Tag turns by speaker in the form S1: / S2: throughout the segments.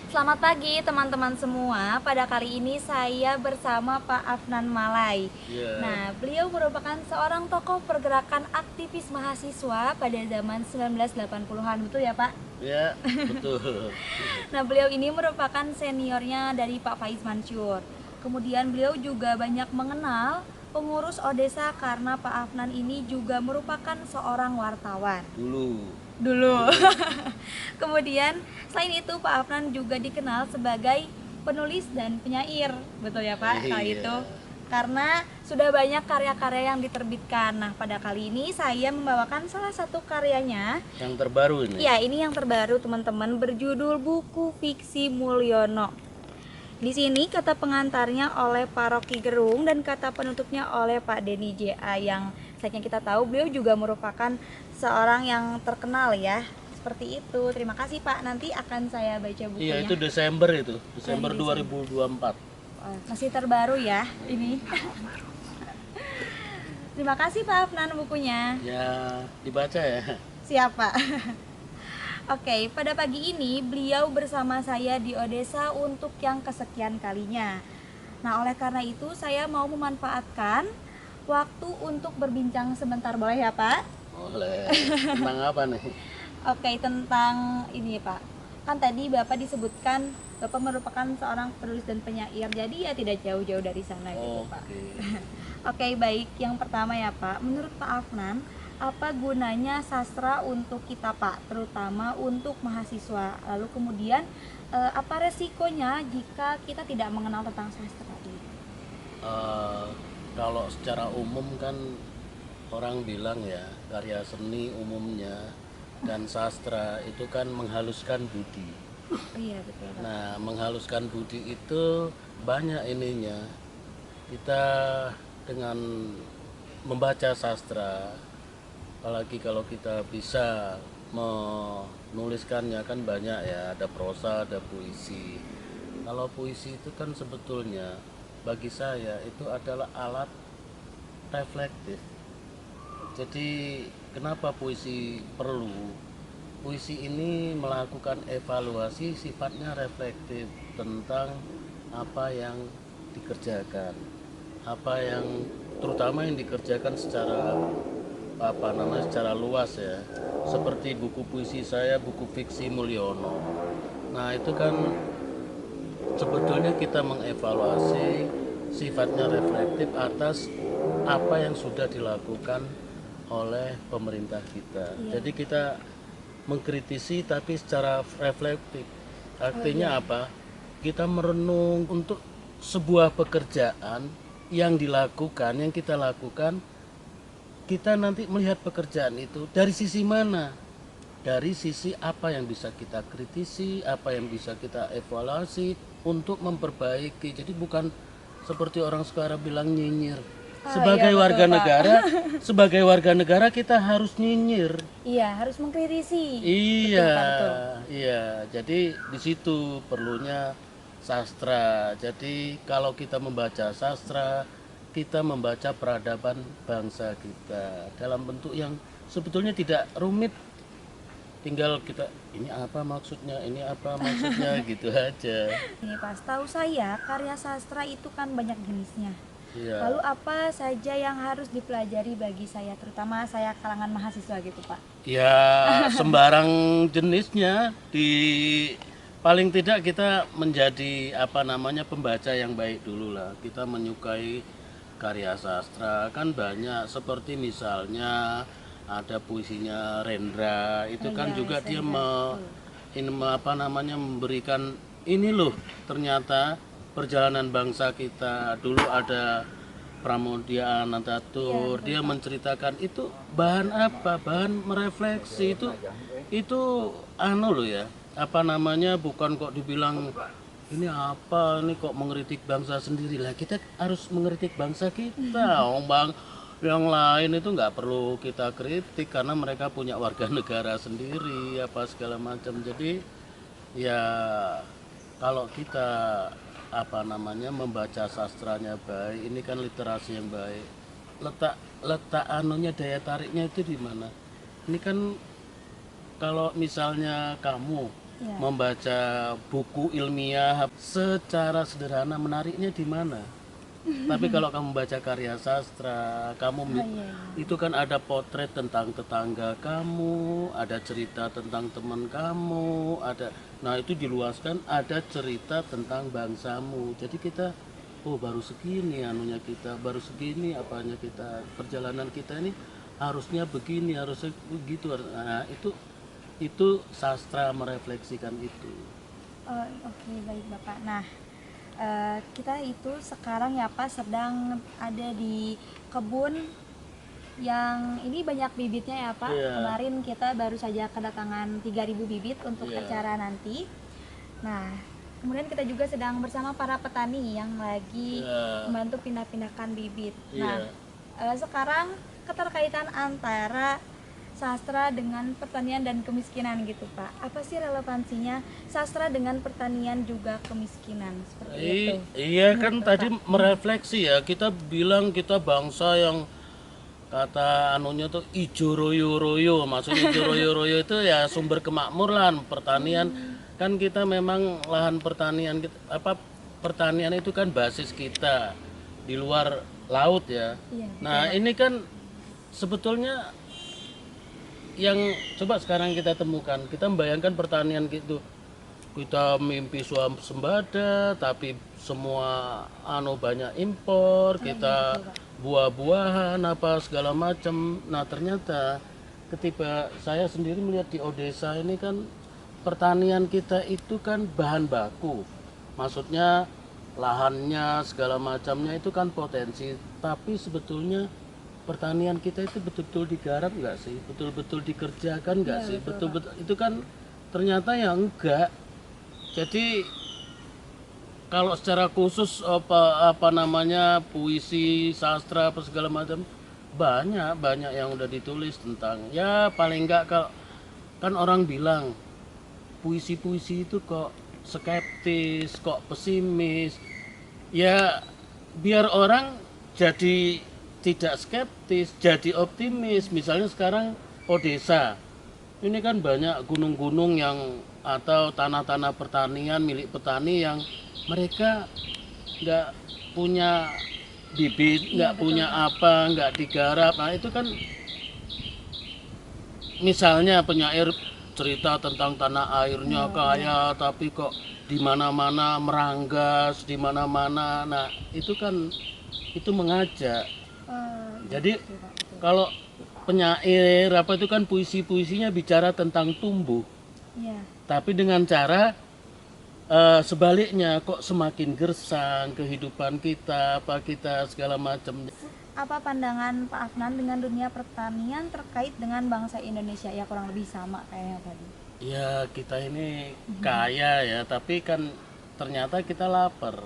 S1: Selamat pagi teman-teman semua. Pada kali ini saya bersama Pak Afnan Malai.
S2: Iya,
S1: Nah, beliau merupakan seorang tokoh pergerakan aktivis mahasiswa pada zaman 1980-an, betul ya Pak?
S2: ya, betul.
S1: Nah, beliau ini merupakan seniornya dari Pak Faiz Mansur. Kemudian beliau juga banyak mengenal pengurus Odesa karena Pak Afnan ini juga merupakan seorang wartawan. Dulu. Kemudian selain itu Pak Afnan juga dikenal sebagai penulis dan penyair, betul ya Pak? Kali
S2: Iya.
S1: itu karena sudah banyak karya-karya yang diterbitkan. Nah, pada kali ini saya membawakan salah satu karyanya.
S2: Yang terbaru ini.
S1: Ya, ini yang terbaru teman-teman, berjudul Buku Fiksi Mulyono. Di sini kata pengantarnya oleh Pak Rocky Gerung dan kata penutupnya oleh Pak Denny JA yang sayangnya kita tahu beliau juga merupakan seorang yang terkenal ya. Seperti itu. Terima kasih Pak. Nanti akan saya baca bukunya.
S2: Iya, itu Desember itu. Desember
S1: Desember.
S2: 2024.
S1: Wah, masih terbaru ya ini. Terima kasih Pak Afnan bukunya.
S2: Ya, dibaca ya.
S1: Siapa? Oke, pada pagi ini beliau bersama saya di Odesa untuk yang kesekian kalinya. Nah, oleh karena itu saya mau memanfaatkan waktu untuk berbincang sebentar, boleh ya Pak?
S2: Oleh tentang apa nih?
S1: Oke, tentang ini Pak. Kan tadi Bapak disebutkan Bapak merupakan seorang penulis dan penyair, jadi ya tidak jauh-jauh dari sana gitu Pak.
S2: Oke.
S1: Oke, baik. Yang pertama ya Pak, menurut Pak Afnan, apa gunanya sastra untuk kita Pak, terutama untuk mahasiswa? Lalu kemudian apa resikonya jika kita tidak mengenal tentang sastra ini?
S2: Eh, Kalau secara umum kan orang bilang ya, karya seni umumnya dan sastra itu kan menghaluskan budi.
S1: Iya betul Pak.
S2: Nah, menghaluskan budi itu banyak ininya. Kita dengan membaca sastra, apalagi kalau kita bisa menuliskannya kan banyak ya, ada prosa, ada puisi. Kalau puisi itu kan sebetulnya bagi saya itu adalah alat reflektif. Jadi kenapa puisi perlu? Puisi ini melakukan evaluasi sifatnya reflektif tentang apa yang dikerjakan, apa yang terutama yang dikerjakan secara secara luas ya, seperti buku puisi saya, buku fiksi Mulyono. Nah itu kan sebetulnya kita mengevaluasi sifatnya reflektif atas apa yang sudah dilakukan oleh pemerintah kita. Jadi kita mengkritisi tapi secara reflektif. Artinya apa? Kita merenung untuk sebuah pekerjaan yang dilakukan, yang kita lakukan, kita nanti melihat pekerjaan itu dari sisi mana? Dari sisi apa yang bisa kita kritisi, apa yang bisa kita evaluasi untuk memperbaiki. Jadi bukan seperti orang sekarang bilang nyinyir. Sebagai
S1: Iya,
S2: warga
S1: betul, Pak.
S2: negara, sebagai warga negara kita harus nyinyir.
S1: Iya, harus mengkritisi.
S2: Iya,
S1: Betul, Pak, betul.
S2: iya. Jadi di situ perlunya sastra. Jadi kalau kita membaca sastra, kita membaca peradaban bangsa kita dalam bentuk yang sebetulnya tidak rumit. Tinggal kita ini apa maksudnya, ini apa maksudnya gitu aja.
S1: Ini Pak, setahu saya karya sastra itu kan banyak jenisnya.
S2: Iya.
S1: Lalu apa saja yang harus dipelajari bagi saya, terutama saya kalangan mahasiswa gitu Pak?
S2: Ya sembarang jenisnya paling tidak kita menjadi pembaca yang baik dulu lah. Kita menyukai karya sastra kan banyak, seperti misalnya ada puisinya Rendra itu kan juga dia memberikan ini loh, ternyata perjalanan bangsa kita dulu ada Pramudia Anantatur, dia menceritakan itu bahan apa? Bahan merefleksi itu loh ya. Bukan kok dibilang ini apa ini kok mengkritik bangsa sendiri lah. Kita harus mengkritik bangsa kita. Bang yang lain itu nggak perlu kita kritik karena mereka punya warga negara sendiri apa segala macam. Jadi ya kalau kita membaca sastranya baik, ini kan literasi yang baik, letak daya tariknya itu di mana? Ini kan kalau misalnya kamu
S1: Iya.
S2: membaca buku ilmiah secara sederhana, menariknya di mana? Tapi kalau kamu baca karya sastra, kamu
S1: Oh, iya.
S2: itu kan ada potret tentang tetangga kamu, ada cerita tentang teman kamu, nah itu diluaskan, ada cerita tentang bangsamu. Jadi kita, oh baru segini anunya kita, baru segini apanya kita, perjalanan kita ini harusnya begini, harusnya begitu. Nah, itu sastra merefleksikan itu.
S1: Oh, oke, baik Bapak. Nah, kita itu sekarang ya Pak sedang ada di kebun yang ini banyak bibitnya ya Pak.
S2: Iya.
S1: Kemarin kita baru saja kedatangan 3.000 bibit untuk
S2: Iya.
S1: acara nanti. Nah, kemudian kita juga sedang bersama para petani yang lagi
S2: Iya.
S1: membantu pindah-pindahkan bibit.
S2: Iya.
S1: Nah, sekarang keterkaitan antara sastra dengan pertanian dan kemiskinan gitu Pak. Apa sih relevansinya sastra dengan pertanian juga kemiskinan seperti itu?
S2: Iya kan tadi merefleksi ya, kita bilang kita bangsa yang kata anunya tuh ijo royo royo, maksudnya ijo royo royo itu ya sumber kemakmuran pertanian. Kan kita memang lahan pertanian pertanian itu kan basis kita di luar laut ya.
S1: Iya.
S2: Nah ini kan sebetulnya yang coba sekarang kita temukan, kita membayangkan pertanian gitu, kita mimpi swasembada tapi semua banyak impor, kita buah-buahan apa segala macam. Nah ternyata ketika saya sendiri melihat di Odesa ini kan pertanian kita itu kan bahan baku, maksudnya lahannya segala macamnya itu kan potensi, tapi sebetulnya pertanian kita itu betul-betul digarap nggak sih, betul-betul dikerjakan nggak sih, betul-betul itu kan ternyata ya enggak. Jadi kalau secara khusus apa namanya puisi, sastra apa segala macam banyak yang udah ditulis tentang, ya paling enggak kalau kan orang bilang puisi-puisi itu kok skeptis, kok pesimis, ya biar orang jadi tidak skeptis, jadi optimis. Misalnya sekarang Odesa, ini kan banyak gunung-gunung yang atau tanah-tanah pertanian milik petani yang mereka nggak punya bibit, nggak punya apa, nggak digarap. Nah itu kan misalnya penyair cerita tentang tanah airnya kaya, tapi kok di mana-mana meranggas, di mana-mana. Nah itu kan itu mengajak. Jadi kalau penyair apa itu kan puisi-puisinya bicara tentang tumbuh,
S1: Iya.
S2: tapi dengan cara sebaliknya kok semakin gersang kehidupan kita, apa kita segala macam.
S1: Apa pandangan Pak Afnan dengan dunia pertanian terkait dengan bangsa Indonesia? Ya kurang lebih sama kayaknya tadi.
S2: Ya kita ini kaya ya, tapi kan ternyata kita lapar.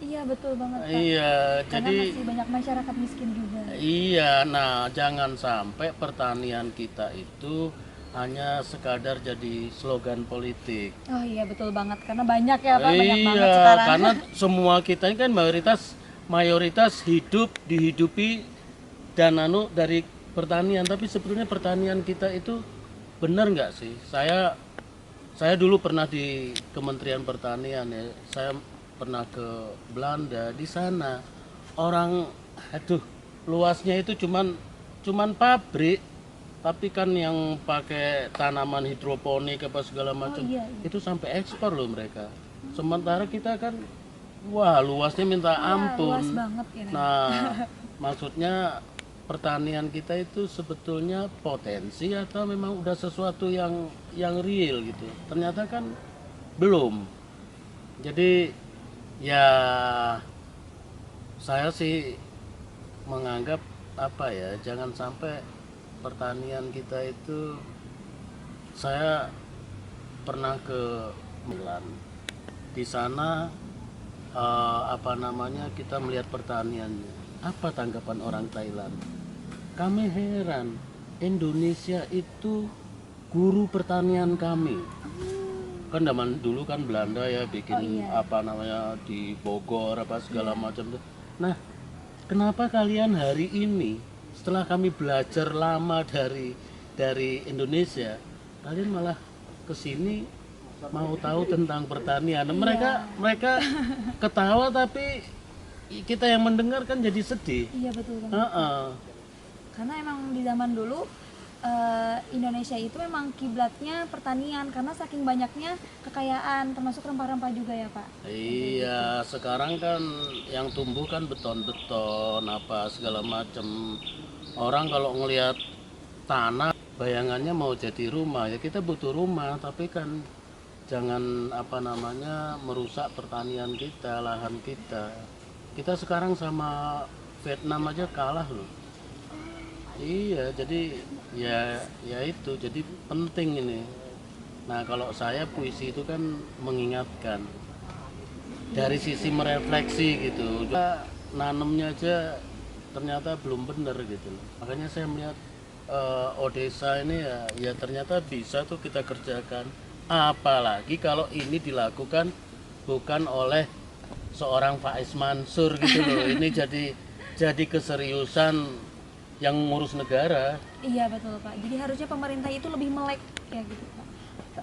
S1: Iya betul banget Pak.
S2: Iya,
S1: Karena
S2: jadi
S1: masih banyak masyarakat miskin juga.
S2: iya, nah jangan sampai pertanian kita itu hanya sekadar jadi slogan politik.
S1: Oh iya betul banget karena banyak ya Pak, banyak banget
S2: Iya,
S1: sekarang.
S2: karena semua kita ini kan mayoritas dihidupi dan dari pertanian, tapi sebetulnya pertanian kita itu benar nggak sih? Saya dulu pernah di Kementerian Pertanian ya. Saya pernah ke Belanda, di sana orang luasnya itu cuman pabrik, tapi kan yang pakai tanaman hidroponik apa segala macam
S1: iya.
S2: itu sampai ekspor loh mereka. Sementara kita kan wah luasnya minta ampun.
S1: Luas banget ya.
S2: Nah, maksudnya pertanian kita itu sebetulnya potensi atau memang udah sesuatu yang real gitu. Ternyata kan belum. Jadi ya saya sih menganggap apa ya, jangan sampai pertanian kita itu, saya pernah ke Milan. Di sana apa namanya kita melihat pertaniannya. Apa tanggapan orang Thailand? Kami heran, Indonesia itu guru pertanian kami. Kan zaman dulu kan Belanda ya bikin apa namanya di Bogor apa segala macam. Nah, kenapa kalian hari ini setelah kami belajar lama dari Indonesia, kalian malah ke sini mau tahu tentang pertanian. Mereka ketawa tapi kita yang mendengar kan jadi sedih.
S1: Iya betul banget.
S2: Heeh.
S1: Karena emang di zaman dulu Indonesia itu memang kiblatnya pertanian karena saking banyaknya kekayaan termasuk rempah-rempah juga ya Pak.
S2: Iya, sekarang kan yang tumbuh kan beton-beton apa segala macam. Orang kalau ngelihat tanah bayangannya mau jadi rumah, ya kita butuh rumah, tapi kan jangan apa namanya merusak pertanian kita, lahan kita. Kita sekarang sama Vietnam aja kalah loh. Iya, jadi ya itu jadi penting ini. Nah, kalau saya puisi itu kan mengingatkan dari sisi merefleksi gitu. Nanemnya aja ternyata belum benar gitu loh. Makanya saya melihat Odesa ini ya ternyata bisa tuh kita kerjakan. Apalagi kalau ini dilakukan bukan oleh seorang Faiz Mansur gitu loh. Ini jadi keseriusan yang ngurus negara.
S1: Iya betul Pak. Jadi harusnya pemerintah itu lebih melek ya gitu Pak.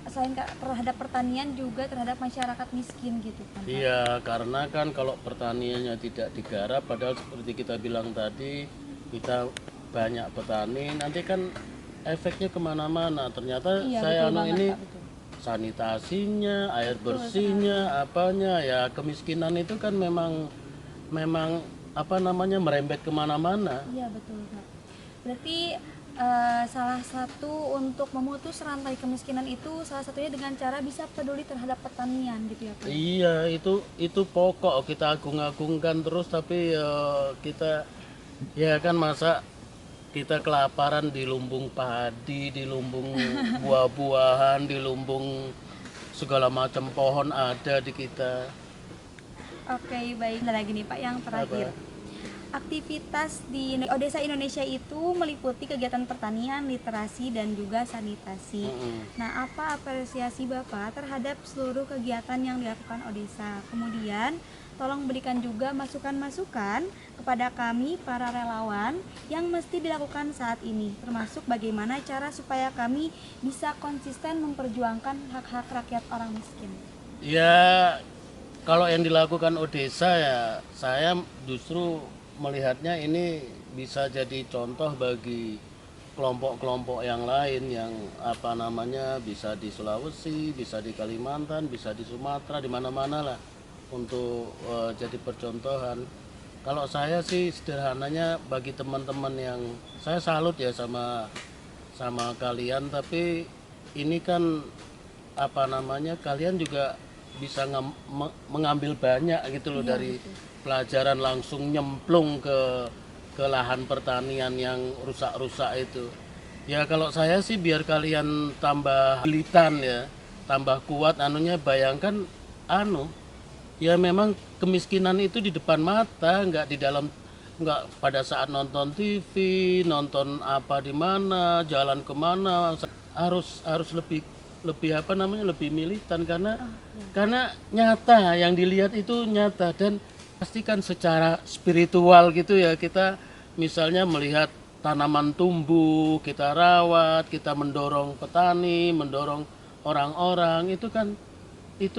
S1: Selain terhadap pertanian juga terhadap masyarakat miskin gitu kan. Pak.
S2: Iya, karena kan kalau pertaniannya tidak digarap, padahal seperti kita bilang tadi, kita banyak petani, nanti kan efeknya kemana-mana. Ternyata
S1: Iya,
S2: saya
S1: betul banget,
S2: ini
S1: Pak, betul.
S2: sanitasinya, air bersihnya, apanya ya kemiskinan itu kan memang apa namanya merembet kemana-mana.
S1: Iya betul Pak. Berarti salah satu untuk memutus rantai kemiskinan itu salah satunya dengan cara bisa peduli terhadap pertanian gitu ya Pak.
S2: Iya, itu pokok kita agung-agungkan terus, tapi kita ya kan masa kita kelaparan di lumbung padi, di lumbung buah-buahan, di lumbung segala macam pohon ada di kita.
S1: Oke, baik. Ada lagi nih Pak yang terakhir.
S2: Apa?
S1: Aktivitas di Odesa Indonesia itu meliputi kegiatan pertanian, literasi, dan juga sanitasi. Nah, apa apresiasi Bapak terhadap seluruh kegiatan yang dilakukan Odesa? Kemudian, tolong berikan juga masukan-masukan kepada kami, para relawan, yang mesti dilakukan saat ini, termasuk bagaimana cara supaya kami bisa konsisten memperjuangkan hak-hak rakyat orang miskin.
S2: Ya, kalau yang dilakukan Odesa ya saya justru melihatnya ini bisa jadi contoh bagi kelompok-kelompok yang lain yang apa namanya bisa di Sulawesi, bisa di Kalimantan, bisa di Sumatera, di mana-mana lah untuk jadi percontohan. Kalau saya sih sederhananya bagi teman-teman yang saya salut ya sama kalian, tapi ini kan apa namanya kalian juga bisa mengambil banyak gitu loh dari pelajaran langsung nyemplung ke lahan pertanian yang rusak-rusak itu. Ya kalau saya sih biar kalian tambah militan ya, tambah kuat anunya bayangkan ya memang kemiskinan itu di depan mata, nggak pada saat nonton TV, nonton apa di mana, jalan kemana harus lebih apa namanya lebih militan karena nyata yang dilihat itu nyata dan pastikan secara spiritual gitu ya kita misalnya melihat tanaman tumbuh kita rawat kita mendorong petani mendorong orang-orang itu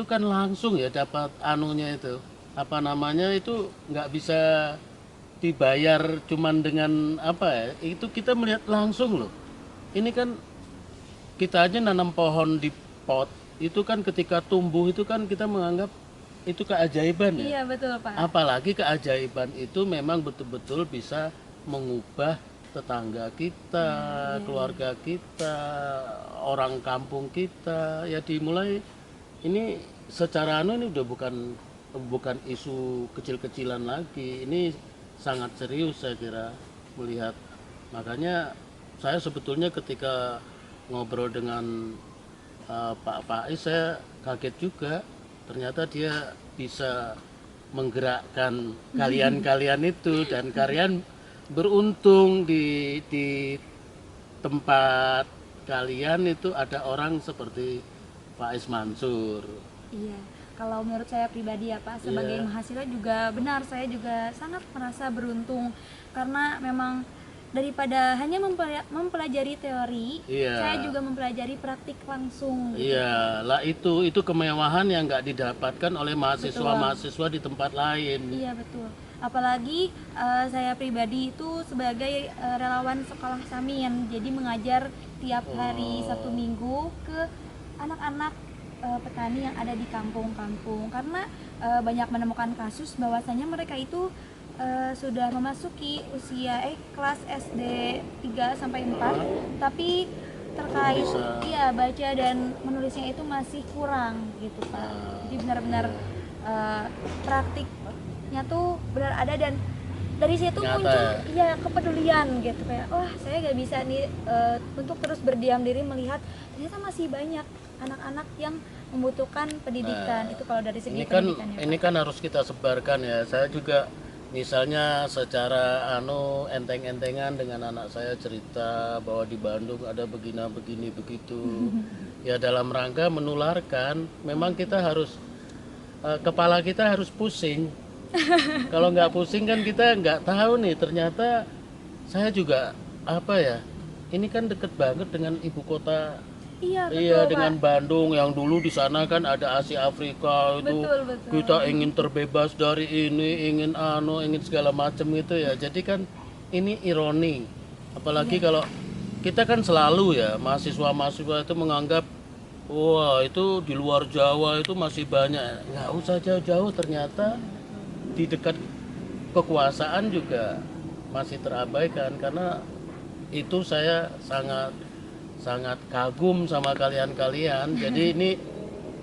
S2: kan langsung ya dapat anunya itu apa namanya itu nggak bisa dibayar cuman dengan apa ya itu kita melihat langsung loh ini kan kita aja nanam pohon di pot itu kan ketika tumbuh itu kan kita menganggap itu keajaiban ya.
S1: Iya betul Pak.
S2: Apalagi keajaiban itu memang betul-betul bisa mengubah tetangga kita, keluarga kita, orang kampung kita. Ya dimulai ini secara ini udah bukan isu kecil-kecilan lagi. Ini sangat serius saya kira melihat. Makanya saya sebetulnya ketika ngobrol dengan Pak Faiz saya kaget juga ternyata dia bisa menggerakkan kalian-kalian itu dan kalian beruntung di tempat kalian itu ada orang seperti Faiz Mansur.
S1: Iya, kalau menurut saya pribadi ya Pak sebagai mahasiswa juga benar saya juga sangat merasa beruntung karena memang daripada hanya mempelajari teori,
S2: Iya.
S1: saya juga mempelajari praktik langsung. Gitu.
S2: Iya, lah itu kemewahan yang nggak didapatkan oleh mahasiswa-mahasiswa di tempat lain.
S1: Iya betul. Apalagi saya pribadi itu sebagai relawan sekolah Samin, jadi mengajar tiap hari Sabtu Minggu ke anak-anak petani yang ada di kampung-kampung. Karena banyak menemukan kasus bahwasanya mereka itu sudah memasuki usia kelas SD 3 sampai 4, tapi terkait baca dan menulisnya itu masih kurang gitu Pak. Jadi benar-benar praktiknya tuh benar ada, dan dari situ
S2: Nyata,
S1: muncul
S2: ya?
S1: kepedulian gitu, kayak wah saya gak bisa nih untuk terus berdiam diri melihat ternyata masih banyak anak-anak yang membutuhkan pendidikan. Itu kalau dari segi pendidikannya.
S2: Ini kan harus kita sebarkan ya. Saya juga misalnya secara enteng-entengan dengan anak saya cerita bahwa di Bandung ada begini begitu. Ya dalam rangka menularkan, memang kita harus kepala kita harus pusing. Kalau nggak pusing kan kita nggak tahu nih, ternyata saya juga ini kan deket banget dengan ibu kota.
S1: Iya, betul,
S2: Iya, dengan
S1: Pak.
S2: Bandung yang dulu di sana kan ada Asia Afrika itu.
S1: Betul.
S2: Kita ingin terbebas dari ini, ingin segala macam gitu ya. Jadi kan ini ironi. Apalagi kalau kita kan selalu ya, mahasiswa-mahasiswa itu menganggap wah, itu di luar Jawa itu masih banyak. Nggak usah jauh-jauh, ternyata di dekat kekuasaan juga masih terabaikan. Karena itu saya sangat kagum sama kalian-kalian. Jadi ini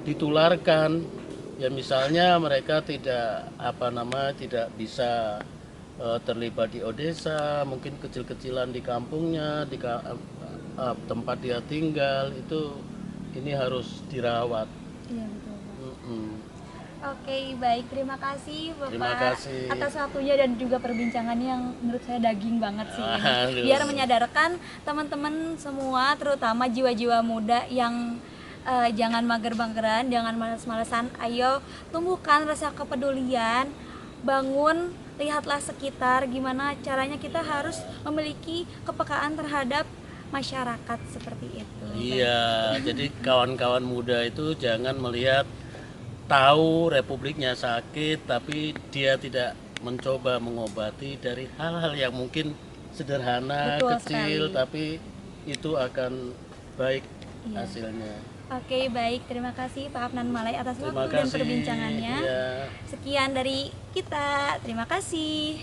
S2: ditularkan ya, misalnya mereka tidak tidak bisa terlibat di Odesa, mungkin kecil-kecilan di kampungnya, di tempat dia tinggal itu, ini harus dirawat.
S1: Iya betul Pak.
S2: Mm-mm.
S1: Oke, baik. Terima kasih Bapak
S2: Terima kasih.
S1: atas waktunya dan juga perbincangannya yang menurut saya daging banget sih ini.
S2: Aduh.
S1: Biar menyadarkan teman-teman semua, terutama jiwa-jiwa muda yang jangan mager-mageran, jangan malas-malasan. Ayo tumbuhkan rasa kepedulian, bangun, lihatlah sekitar, gimana caranya kita harus memiliki kepekaan terhadap masyarakat seperti itu.
S2: Iya, jadi kawan-kawan muda itu jangan melihat tahu republiknya sakit tapi dia tidak mencoba mengobati dari hal-hal yang mungkin sederhana,
S1: Betul
S2: kecil,
S1: sekali.
S2: tapi itu akan baik
S1: Iya.
S2: hasilnya.
S1: Oke, baik. Terima kasih Pak Afnan Malai atas
S2: Terima
S1: waktu dan
S2: kasih.
S1: perbincangannya.
S2: Iya.
S1: Sekian dari kita. Terima kasih.